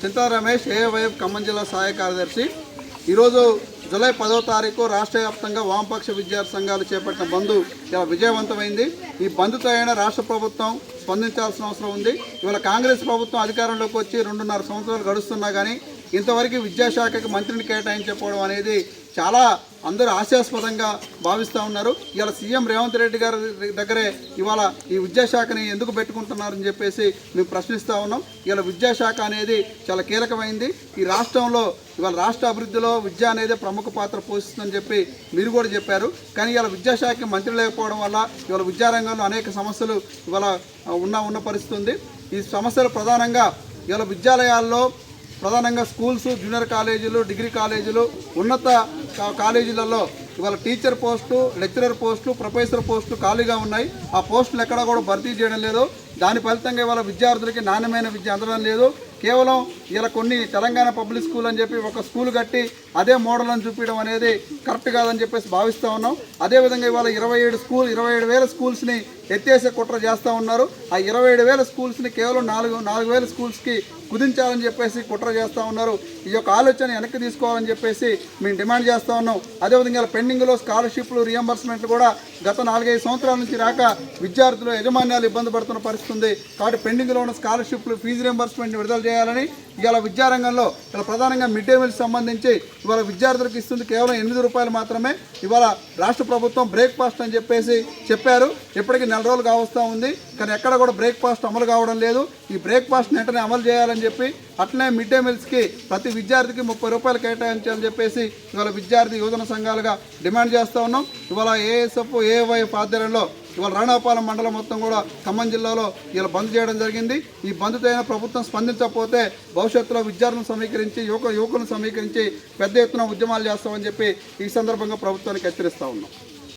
చింతా Ramesh AIYF Khammam జిల్లా సహాయ కార్యదర్శి. ఈరోజు జూలై 10వ తారీఖు రాష్ట్ర వ్యాప్తంగా వామపక్ష విద్యార్థి సంఘాలు చేపట్టిన బంద్ ఇలా విజయవంతమైంది. ఈ బంద్తో అయినా రాష్ట్ర ప్రభుత్వం స్పందించాల్సిన అవసరం ఉంది. ఇవాళ కాంగ్రెస్ ప్రభుత్వం అధికారంలోకి వచ్చి 2.5 సంవత్సరాలు గడుస్తున్నా కానీ ఇంతవరకు విద్యాశాఖకి మంత్రిని కేటాయించకపోవడం అనేది చాలా అందరూ హాస్యాస్పదంగా భావిస్తూ ఉన్నారు. ఇవాళ సీఎం రేవంత్ రెడ్డి గారి దగ్గరే ఇవాళ ఈ విద్యాశాఖని ఎందుకు పెట్టుకుంటున్నారని చెప్పేసి మేము ప్రశ్నిస్తూ ఉన్నాం. ఇవాళ విద్యాశాఖ అనేది చాలా కీలకమైంది. ఈ రాష్ట్రంలో ఇవాళ రాష్ట్ర అభివృద్ధిలో విద్య అనేది ప్రముఖ పాత్ర పోషిస్తుందని చెప్పి మీరు కూడా చెప్పారు. కానీ ఇవాళ విద్యాశాఖకి మంత్రి లేకపోవడం వల్ల ఇవాళ విద్యారంగంలో అనేక సమస్యలు ఇవాళ ఉన్న పరిస్థితి ఉంది. ఈ సమస్యలు ప్రధానంగా ఇవాళ విద్యాలయాల్లో ప్రధానంగా స్కూల్స్, జూనియర్ కాలేజీలు, డిగ్రీ కాలేజీలు, ఉన్నత కాలేజీలలో ఇవాళ టీచర్ పోస్టు, లెక్చరర్ పోస్టులు, ప్రొఫెసర్ పోస్టులు ఖాళీగా ఉన్నాయి. ఆ పోస్టులు ఎక్కడా కూడా భర్తీ చేయడం లేదు. దాని ఫలితంగా ఇవాళ విద్యార్థులకి నాణ్యమైన విద్య అందడం లేదు. కేవలం ఇలా కొన్ని తెలంగాణ పబ్లిక్ స్కూల్ అని చెప్పి ఒక స్కూల్ కట్టి అదే మోడల్ అని చూపించడం అనేది కరెక్ట్ కాదని చెప్పేసి భావిస్తూ ఉన్నాం. అదేవిధంగా ఇవాళ 27,000 స్కూల్స్ని ఎత్తేసే కుట్ర చేస్తూ ఉన్నారు. ఆ 27,000 స్కూల్స్ని కేవలం 4,000 స్కూల్స్కి కుదించాలని చెప్పేసి కుట్ర చేస్తూ ఉన్నారు. ఈ యొక్క ఆలోచన వెనక్కి తీసుకోవాలని చెప్పేసి మేము డిమాండ్ చేస్తూ ఉన్నాం. అదేవిధంగా పెండింగ్లో స్కాలర్షిప్లు, రియంబర్స్మెంట్లు కూడా గత 4-5 సంవత్సరాల నుంచి రాక విద్యార్థులు యజమాన్యాలు ఇబ్బంది పడుతున్న పరిస్థితి ఉంది. కాబట్టి పెండింగ్లో ఉన్న స్కాలర్షిప్లు, ఫీజు రియంబర్స్మెంట్ని విడుదల చేయాలని ఇవాళ విద్యారంగంలో ఇలా ప్రధానంగా మిడ్ డే మీల్స్ సంబంధించి ఇవాళ విద్యార్థులకు ఇస్తుంది కేవలం 8 రూపాయలు మాత్రమే. ఇవాళ రాష్ట్ర ప్రభుత్వం బ్రేక్ఫాస్ట్ అని చెప్పేసి చెప్పారు. ఇప్పటికీ 4 రోజులు కావస్తూ ఉంది. కానీ ఎక్కడ కూడా బ్రేక్ఫాస్ట్ అమలు కావడం లేదు. ఈ బ్రేక్ఫాస్ట్ వెంటనే అమలు చేయాలని చెప్పి అట్లనే మిడ్ డే మీల్స్కి ప్రతి విద్యార్థికి 30 రూపాయలు కేటాయించాలని చెప్పేసి ఇవాళ విద్యార్థి యువజన సంఘాలుగా డిమాండ్ చేస్తూ ఉన్నాం. ఇవాళ ఏఎస్ఎఫ్, ఏవైఎఫ్ ఆధ్వర్యంలో ఇవాళ రాణాపాలెం మండలం మొత్తం కూడా ఖమ్మం జిల్లాలో ఇలా బంద్ చేయడం జరిగింది. ఈ బంద్తో అయినా ప్రభుత్వం స్పందించకపోతే భవిష్యత్తులో విద్యార్థులను సమీకరించి యువకులను సమీకరించి పెద్ద ఎత్తున ఉద్యమాలు చేస్తామని చెప్పి ఈ సందర్భంగా ప్రభుత్వానికి హెచ్చరిస్తూ ఉన్నాం.